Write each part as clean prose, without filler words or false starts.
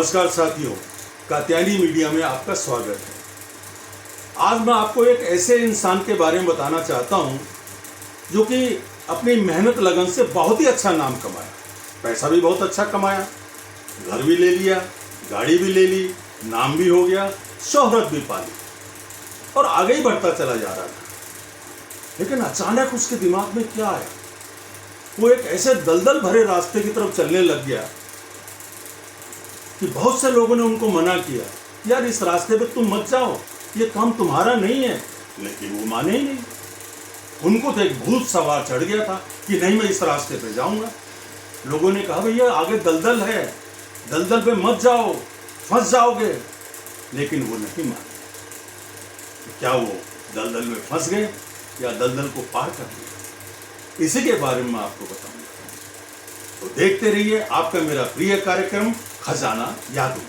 नमस्कार साथियों, कात्यायनी मीडिया में आपका स्वागत है। आज मैं आपको एक ऐसे इंसान के बारे में बताना चाहता हूं जो कि अपनी मेहनत लगन से बहुत ही अच्छा नाम कमाया, पैसा भी बहुत अच्छा कमाया, घर भी ले लिया, गाड़ी भी ले ली, नाम भी हो गया, शोहरत भी पाली और आगे ही बढ़ता चला जा रहा था। लेकिन अचानक उसके दिमाग में क्या आया, वो एक ऐसे दलदल भरे रास्ते की तरफ चलने लग गया कि बहुत से लोगों ने उनको मना किया, यार इस रास्ते पे तुम मत जाओ, ये काम तुम्हारा नहीं है। लेकिन वो माने ही नहीं। उनको तो एक भूत सवार चढ़ गया था कि नहीं, मैं इस रास्ते पे जाऊंगा। लोगों ने कहा भैया आगे दलदल है, दलदल पे मत जाओ, फंस जाओगे। लेकिन वो नहीं माने। क्या वो दलदल में फंस गए या दलदल को पार कर लिया? इसी के बारे में मैं आपको बताऊंगा। तो देखते रहिए आपका मेरा प्रिय कार्यक्रम खजाना यादों।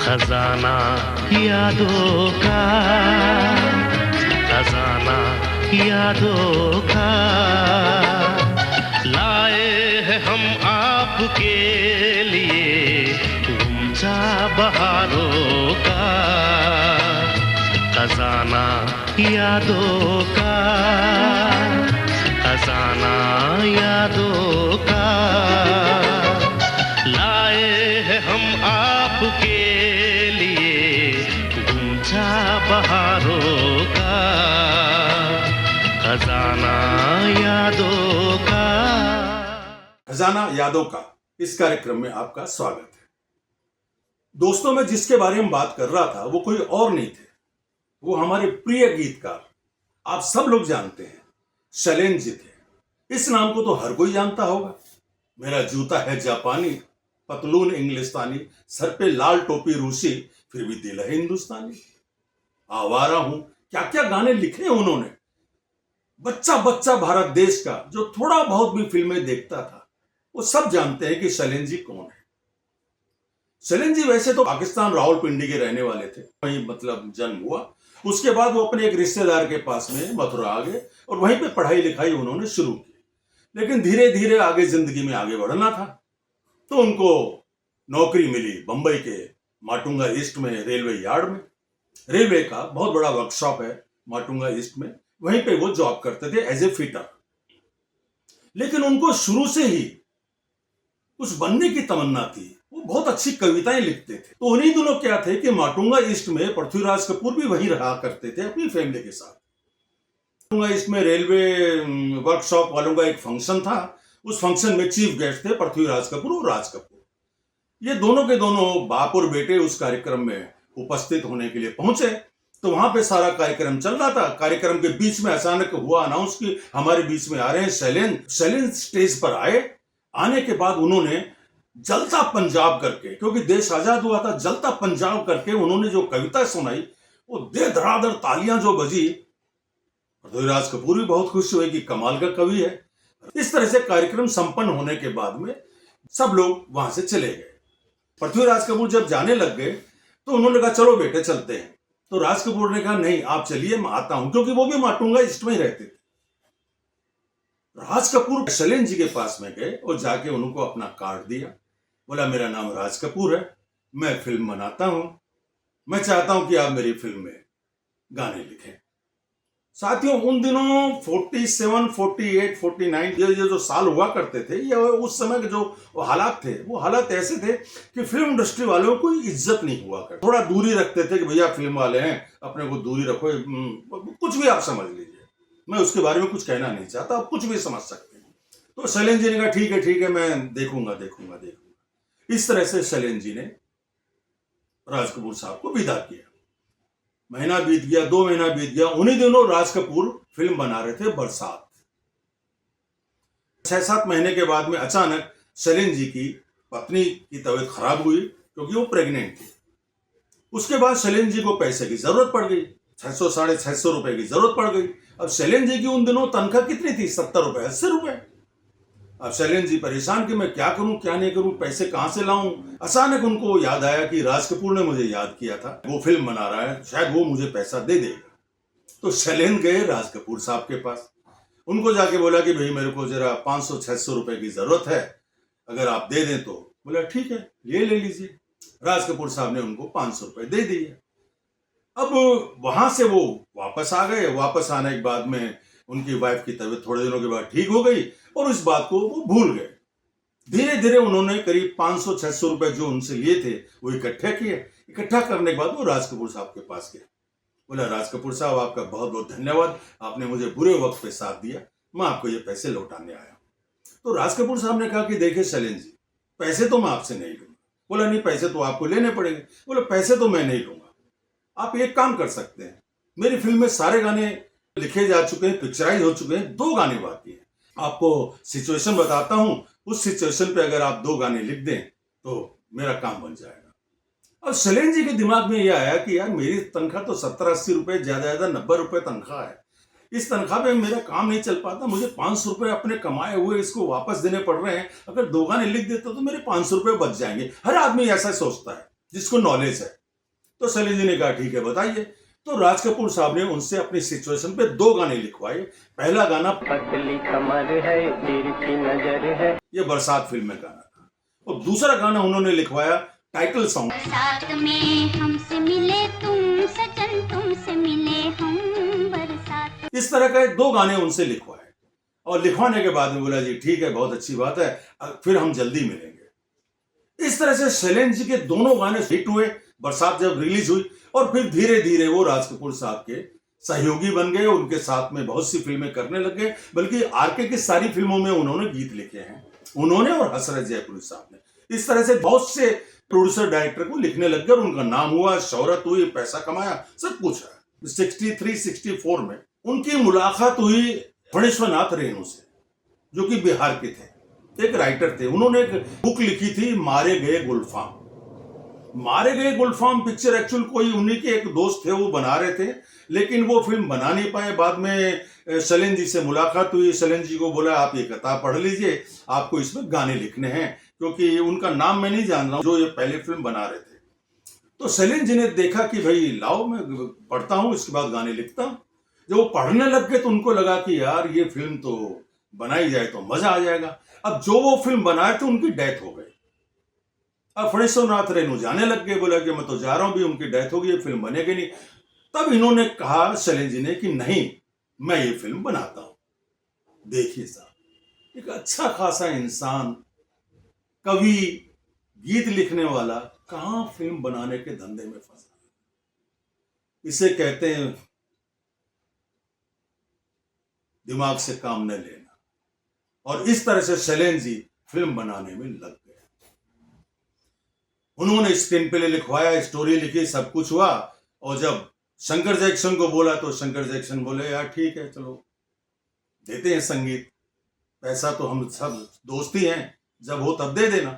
खजाना यादों का, खजाना यादों का लाए हैं हम आपके लिए, गुमचा बहारों का। खजाना यादों का, खजाना यादों का लाए हैं हम आपके लिए, गुमचा बहारों का। खजाना यादों का। खजाना यादों का इस कार्यक्रम में आपका स्वागत है। दोस्तों, मैं जिसके बारे में बात कर रहा था वो कोई और नहीं थे, वो हमारे प्रिय गीतकार, आप सब लोग जानते हैं, शैलेंद्र जी थे। इस नाम को तो हर कोई जानता होगा। मेरा जूता है जापानी, पतलून इंग्लिस्तानी, सर पे लाल टोपी रूसी, फिर भी दिल है हिंदुस्तानी। आवारा हूं, क्या क्या गाने लिखे उन्होंने। बच्चा बच्चा भारत देश का जो थोड़ा बहुत भी फिल्में देखता था वो सब जानते हैं कि शैलेंद्र जी कौन है। शैलेंद्र जी वैसे तो पाकिस्तान रावलपिंडी के रहने वाले थे, वहीं मतलब जन्म हुआ। उसके बाद वो अपने एक रिश्तेदार के पास में मथुरा आ गए और वहीं पे पढ़ाई लिखाई उन्होंने शुरू की। लेकिन धीरे धीरे आगे जिंदगी में आगे बढ़ना था तो उनको नौकरी मिली बंबई के माटुंगा ईस्ट में, रेलवे यार्ड में। रेलवे का बहुत बड़ा वर्कशॉप है माटुंगा ईस्ट में, वहीं पे वो जॉब करते थे एज ए फिटर। लेकिन उनको शुरू से ही कुछ बनने की तमन्ना थी, वो बहुत अच्छी कविताएं लिखते थे। तो उन्हीं दिनों क्या थे कि माटुंगा ईस्ट में पृथ्वीराज कपूर भी वहीं रहा करते थे अपनी फैमिली के साथ। माटुंगा ईस्ट में रेलवे वर्कशॉप वालों का एक फंक्शन था, उस फंक्शन में चीफ गेस्ट थे पृथ्वीराज कपूर और राज कपूर। ये दोनों के दोनों बाप और बेटे उस कार्यक्रम में उपस्थित होने के लिए पहुंचे। तो वहां पे सारा कार्यक्रम चल रहा था। कार्यक्रम के बीच में अचानक हुआ अनाउंस कि हमारे बीच में आ रहे हैं शैलेंद्र। शैलेंद्र स्टेज पर आए। आने के बाद उन्होंने जलता पंजाब करके, क्योंकि देश आजाद हुआ था, जलता पंजाब करके उन्होंने जो कविता सुनाई, वो दे धड़ाधड़ तालियां जो बजी, पृथ्वीराज कपूर भी बहुत खुश हुए कि कमाल का कवि है। इस तरह से कार्यक्रम संपन्न होने के बाद में सब लोग वहां से चले गए। पृथ्वीराज कपूर जब जाने लग गए तो उन्होंने कहा चलो बेटे चलते हैं। तो राज कपूर ने कहा नहीं आप चलिए, मैं आता हूं, क्योंकि वो भी माटुंगा ईस्ट में ही रहते थे। राज कपूर शैलेंद्र जी के पास में गए और जाके उनको अपना कार्ड दिया। बोला मेरा नाम राज कपूर है, मैं फिल्म बनाता हूं, मैं चाहता हूं कि आप मेरी फिल्म में गाने लिखें। साथियों, उन दिनों 47, 48, 49 ये जो साल हुआ करते थे, ये उस समय के जो हालात थे, वो हालात ऐसे थे कि फिल्म इंडस्ट्री वालों को इज्जत नहीं हुआ करती। थोड़ा दूरी रखते थे कि भैया फिल्म वाले हैं, अपने को दूरी रखो, कुछ भी आप समझ लीजिए। मैं उसके बारे में कुछ कहना नहीं चाहता, आप कुछ भी समझ सकते हैं। तो शैलेंद्र जी ने कहा ठीक है, मैं देखूंगा। इस तरह से शैलेंद्र जी ने राज कपूर साहब को विदा किया। महीना बीत गया, 2 महीना बीत गया। उन्हीं दिनों राज कपूर फिल्म बना रहे थे बरसात। 6-7 महीने के बाद में अचानक शैलेंद्र जी की पत्नी की तबीयत खराब हुई, क्योंकि वो प्रेग्नेंट थी। उसके बाद शैलेंद्र जी को पैसे की जरूरत पड़ गई, 600 साढ़े 600 रुपए की जरूरत पड़ गई। अब शैलेंद्र जी की उन दिनों तनख्वाह कितनी थी? 70 रुपए, 80 रुपए। अब शैलेंद्र जी परेशान कि मैं क्या करूं क्या नहीं करूं, पैसे कहां से लाऊं। अचानक उनको याद आया कि राज कपूर ने मुझे याद किया था, वो फिल्म बना रहा है, शायद वो मुझे पैसा दे देगा। तो शैलेंद्र गए राज कपूर साहब के पास, उनको जाके बोला कि भाई मेरे को जरा 500-600 रुपए की जरूरत है, अगर आप दे दें तो। बोला ठीक है, ये ले लीजिए। राज कपूर साहब ने उनको 500 रुपए दे दिए। अब वहां से वो वापस आ गए। वापस आने के बाद में उनकी वाइफ की तबीयत थोड़े दिनों के बाद ठीक हो गई और इस बात को वो भूल गए। धीरे धीरे उन्होंने करीब 500-600 रुपए जो उनसे लिए थे वो इकट्ठे किए। इकट्ठा करने के बाद वो राज कपूर साहब के पास गए। बोला राज कपूर साहब, आपका बहुत बहुत धन्यवाद, आपने मुझे बुरे वक्त पे साथ दिया, मैं आपको ये पैसे लौटाने आया हूं। तो राज कपूर साहब ने कहा कि देखिए शैलेंद्र जी, पैसे तो मैं आपसे नहीं लूंगा। बोला नहीं, पैसे तो आपको लेने पड़ेंगे। बोला पैसे तो मैं नहीं लूंगा, आप एक काम कर सकते हैं, मेरी फिल्म में सारे गाने लिखे जा चुके हैं, पिक्चराइज हो चुके हैं, 2 गाने बाकी हैं। आपको सिचुएशन बताता हूं, उस सिचुएशन पे अगर आप 2 गाने लिख दें तो मेरा काम बन जाएगा। अब शैलेंद्र जी के दिमाग में यह आया कि यार मेरी तनख्वाह तो 70-80 रुपए, ज्यादा 90 रुपए तनख्वाह है, इस तनख्वाह पे मेरा काम नहीं चल पाता, मुझे 500 रुपए अपने कमाए हुए इसको वापस देने पड़ रहे हैं। अगर 2 गाने लिख देता तो मेरे 500 रुपए बच जाएंगे। हर आदमी ऐसा सोचता है जिसको नॉलेज है। तो शैलेंद्र जी ने कहा ठीक है, बताइए। तो राज कपूर साहब ने उनसे अपनी सिचुएशन पे 2 गाने लिखवाए। पहला गाना पतली कमर है, तिरछी नजर है, ये बरसात फिल्म में गाना था, और दूसरा गाना उन्होंने लिखवाया टाइटल सॉन्ग। बरसात में हमसे मिले तुम सजन, तुमसे मिले हम बरसात। इस तरह के 2 गाने उनसे लिखवाए और लिखवाने के बाद में बोला जी ठीक है, बहुत अच्छी बात है, फिर हम जल्दी मिलेंगे। इस तरह से शैलेंद्र जी के दोनों गाने हिट हुए। बरसात जब रिलीज हुई और फिर धीरे धीरे वो राज कपूर साहब के सहयोगी बन गए, उनके साथ में बहुत सी फिल्में करने लगे। बल्कि आरके की सारी फिल्मों में उन्होंने गीत लिखे हैं, उन्होंने और हसरत जयपुरी साहब ने। इस तरह से बहुत से प्रोड्यूसर डायरेक्टर को लिखने लग गए और उनका नाम हुआ, शोहरत हुई, पैसा कमाया, सब कुछ है। 63-64 में उनकी मुलाकात हुई फणीश्वरनाथ रेणु से, जो कि बिहार के थे, एक राइटर थे। उन्होंने एक बुक लिखी थी, मारे गए गुलफाम। मारे गए गुलफाम पिक्चर एक्चुअल कोई उन्हीं के एक दोस्त थे, वो बना रहे थे, लेकिन वो फिल्म बना नहीं पाए। बाद में शैलेंद्र जी से मुलाकात हुई, शैलेंद्र जी को बोला आप ये किताब पढ़ लीजिए, आपको इसमें गाने लिखने हैं, क्योंकि उनका नाम मैं नहीं जान रहा हूं जो ये पहले फिल्म बना रहे थे। तो शैलेंद्र जी ने देखा कि भाई लाओ, मैं पढ़ता हूं, इसके बाद गाने लिखता हूं। जब वो पढ़ने लग गए तो उनको लगा कि यार ये फिल्म तो बनाई जाए तो मजा आ जाएगा। अब जो वो फिल्म बनाए थे उनकी डेथ हो गई। अब फणीश्वरनाथ रेणु जाने लग गए, बोला कि मैं तो जा रहा हूं भी, उनकी डेथ हो गई, ये फिल्म बनेगी नहीं। तब इन्होंने कहा शैलेंद्र जी ने कि नहीं, मैं ये फिल्म बनाता हूं। देखिए साहब, एक अच्छा खासा इंसान, कवि, गीत लिखने वाला, कहां फिल्म बनाने के धंधे में फंसा। इसे कहते हैं दिमाग से काम न लेना। और इस तरह से शैलेंद्र जी फिल्म बनाने में लग गए। उन्होंने स्क्रीन प्ले लिखवाया, स्टोरी लिखी, सब कुछ हुआ। और जब शंकर जैक्सन को बोला तो शंकर जैक्सन बोले यार ठीक है, चलो देते हैं संगीत, पैसा तो हम सब दोस्त ही हैं, जब हो तब दे देना।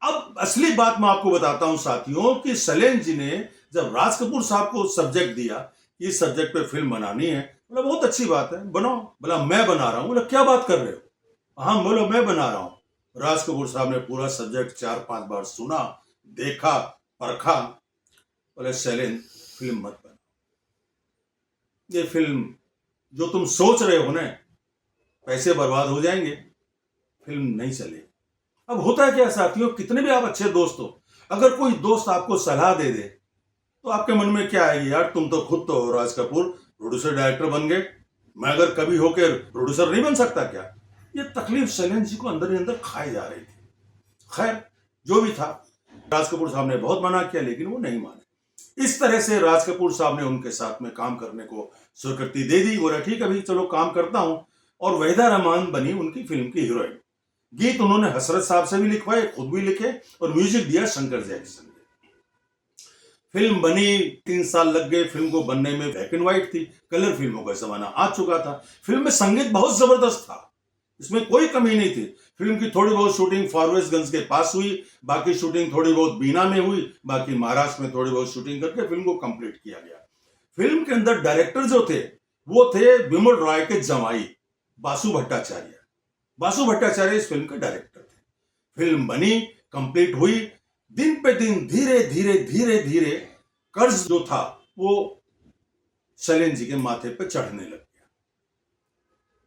अब असली बात मैं आपको बताता हूं साथियों कि शैलेंद्र जी ने जब राज कपूर साहब को सब्जेक्ट दिया, इस सब्जेक्ट पे फिल्म बनानी है, बोला बहुत अच्छी बात है, बनाओ। बोला मैं बना रहा हूं। बोला क्या बात कर रहे हो? हाँ, बोलो मैं बना रहा हूं। राज कपूर साहब ने पूरा सब्जेक्ट 4-5 बार सुना, देखा, परखा। बोले शैलेंद्र फिल्म मत बना, ये फिल्म जो तुम सोच रहे हो ना, पैसे बर्बाद हो जाएंगे, फिल्म नहीं चलेगी। अब होता है क्या साथियों, कितने भी आप अच्छे दोस्त हो, अगर कोई दोस्त आपको सलाह दे दे तो आपके मन में क्या आएगी, यार तुम तो खुद तो राज कपूर प्रोड्यूसर डायरेक्टर बन गए, मैं अगर कभी होकर प्रोड्यूसर नहीं बन सकता क्या? ये तकलीफ शैलेंद्र जी को अंदर ही अंदर खाई जा रही थी। खैर जो भी था, राज कपूर साहब ने बहुत मना किया लेकिन वो नहीं माने। इस तरह से राज कपूर साहब ने उनके साथ में काम करने को स्वीकृति दे दी। बोला ठीक है भाई, चलो काम करता हूं। और वहीदा रहमान बनी उनकी फिल्म की हीरोइन। गीत उन्होंने हसरत साहब से भी लिखवाए, खुद भी लिखे, और म्यूजिक दिया शंकर जैक्सन ने। फिल्म बनी, 3 साल लग गए फिल्म को बनने में। ब्लैक एंड व्हाइट थी, कलर फिल्मों का जमाना आ चुका था। फिल्म में संगीत बहुत जबरदस्त था, इसमें कोई कमी नहीं थी। फिल्म की थोड़ी बहुत शूटिंग फॉरवेस्टगंज के पास हुई, बाकी शूटिंग थोड़ी बहुत बीना में हुई, बाकी महाराष्ट्र में थोड़ी बहुत शूटिंग करके फिल्म को कंप्लीट किया गया। फिल्म के अंदर डायरेक्टर जो थे वो थे विमल रॉय के जमाई बासु भट्टाचार्य। बासु भट्टाचार्य इस फिल्म के डायरेक्टर थे। फिल्म बनी, कंप्लीट हुई, दिन पे दिन धीरे धीरे धीरे धीरे कर्ज जो था वो शैलेंद्र जी के माथे पे चढ़ने लग गया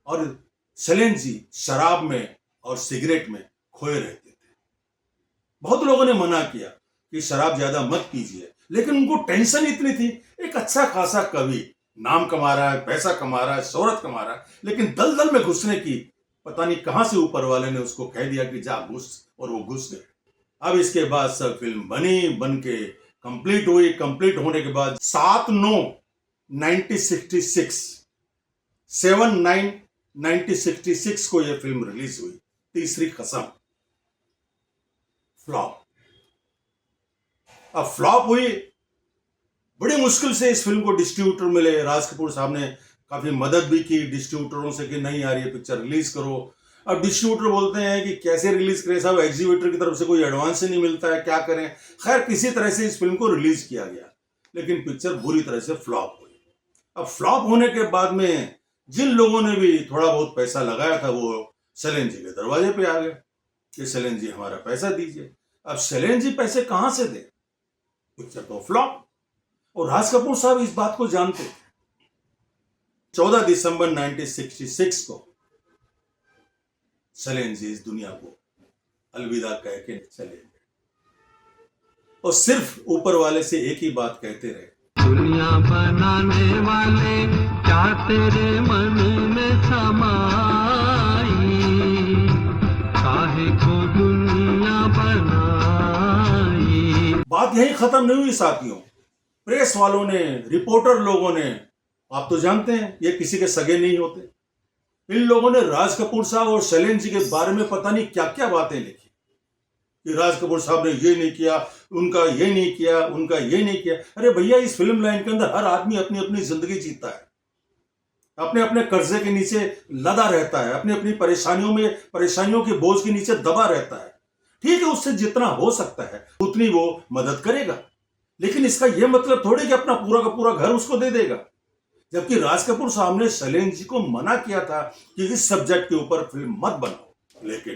और शैलेंद्र जी शराब में और सिगरेट में खोए रहते थे। बहुत लोगों ने मना किया कि शराब ज्यादा मत पीजिए, लेकिन उनको टेंशन इतनी थी, एक अच्छा खासा कवि, नाम कमा रहा है, पैसा कमा रहा है, शोहरत कमा रहा है, लेकिन दलदल में घुसने की पता नहीं कहां से ऊपर वाले ने उसको कह दिया कि जा घुस, और वो घुस गए। अब इसके बाद सब फिल्म बनी, बन के कंप्लीट हुई। कंप्लीट होने के बाद 7/9/1966 को यह फिल्म रिलीज हुई, तीसरी कसम। फ्लॉप। अब फ्लॉप हुई, बड़ी मुश्किल से इस फिल्म को डिस्ट्रीब्यूटर मिले। राज कपूर साहब ने काफी मदद भी की डिस्ट्रीब्यूटरों से कि नहीं यार ये पिक्चर रिलीज करो। अब डिस्ट्रीब्यूटर बोलते हैं कि कैसे रिलीज करें साहब, एग्जीबिटर की तरफ से कोई एडवांस ही नहीं मिलता है, क्या करें। खैर किसी तरह से इस फिल्म को रिलीज किया गया, लेकिन पिक्चर बुरी तरह से फ्लॉप हुई। अब फ्लॉप होने के बाद में जिन लोगों ने भी थोड़ा बहुत पैसा लगाया था वो शैलेंद्र जी के दरवाजे पे आ गए कि शैलेंद्र जी हमारा पैसा दीजिए। अब शैलेंद्र जी पैसे कहां से दे, पिक्चर तो फ्लॉप। और राज कपूर साहब इस बात को जानते थे। 14 दिसंबर 1966 को शैलेंद्र जी इस दुनिया को अलविदा कह के चले गए और सिर्फ ऊपर वाले से एक ही बात कहते रहे, दुनिया बनाने वाले क्या तेरे मन में समाई, काहे को दुनिया बनाई। बात यही खत्म नहीं हुई साथियों। प्रेस वालों ने, रिपोर्टर लोगों ने, आप तो जानते हैं ये किसी के सगे नहीं होते, इन लोगों ने राज कपूर साहब और शैलेंद्र जी के बारे में पता नहीं क्या क्या बातें लिखी कि राज कपूर साहब ने ये नहीं किया, उनका ये नहीं किया, उनका ये नहीं किया। अरे भैया, इस फिल्म लाइन के अंदर हर आदमी अपनी अपनी जिंदगी जीता है, अपने अपने कर्जे के नीचे लदा रहता है, अपनी अपनी परेशानियों के बोझ के नीचे दबा रहता है। ठीक है, उससे जितना हो सकता है उतनी वो मदद करेगा, लेकिन इसका यह मतलब थोड़ी कि अपना पूरा का पूरा घर उसको दे देगा। जबकि राज कपूर साहब ने शैलेंद्र जी को मना किया था कि इस सब्जेक्ट के ऊपर फिल्म मत बनाओ, लेकिन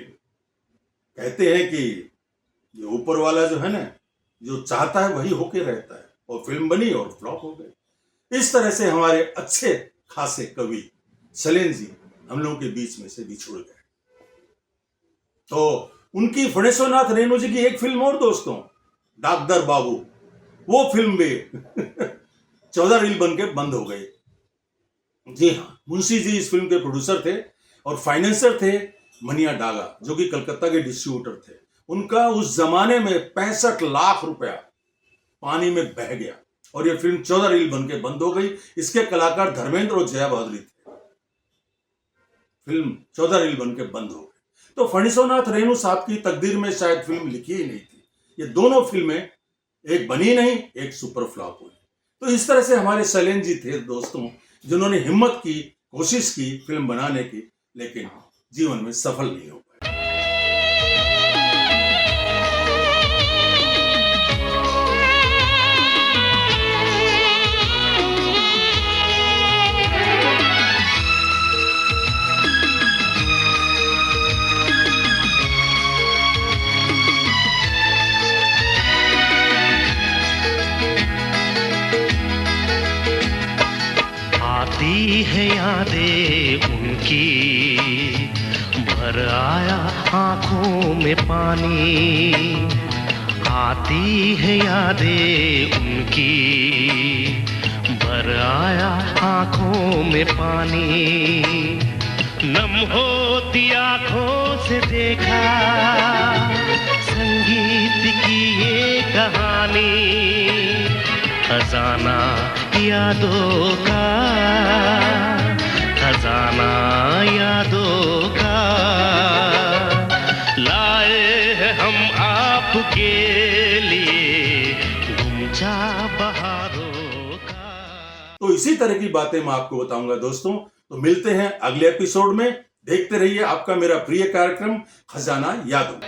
कहते हैं कि ये ऊपर वाला जो है ना, जो चाहता है वही होके रहता है, और फिल्म बनी और फ्लॉप हो गई। इस तरह से हमारे अच्छे खासे कवि शैलेंद्र जी हम लोगों के बीच में से बिछुड़ गए। तो उनकी फणेश्वरनाथ रेणु जी की एक फिल्म और दोस्तों, डाकदर बाबू, वो फिल्म भी 14 रील बन के बंद हो गई। जी हाँ, मुंशी जी इस फिल्म के प्रोड्यूसर थे और फाइनेंसर थे मनिया डागा, जो कि कलकत्ता के डिस्ट्रीब्यूटर थे। उनका उस जमाने में 65 लाख रुपया पानी में बह गया और यह फिल्म 14 रील बन के बंद हो गई। इसके कलाकार धर्मेंद्र और जया बहादुरी थे। फिल्म 14 रील बन के बंद हो गई। तो फणीश्वरनाथ रेणु साहब की तकदीर में शायद फिल्म लिखी ही नहीं थी। ये दोनों फिल्में एक बनी नहीं, एक सुपर फ्लॉप हुई। तो इस तरह से हमारे शैलेंद्र जी थे दोस्तों, जिन्होंने हिम्मत की, कोशिश की फिल्म बनाने की, लेकिन जीवन में सफल नहीं हो पाए। आती है यादें उनकी, भर आया आंखों में पानी। आती है यादें उनकी, भर आया आंखों में पानी। नम होती आंखों से देखा संगीत की ये कहानी। खजाना यादों का, खजाना यादों का, लाए हैं हम आपके लिए गुंजा बहारों का। तो इसी तरह की बातें मैं आपको बताऊंगा दोस्तों। तो मिलते हैं अगले एपिसोड में। देखते रहिए आपका मेरा प्रिय कार्यक्रम खजाना यादों।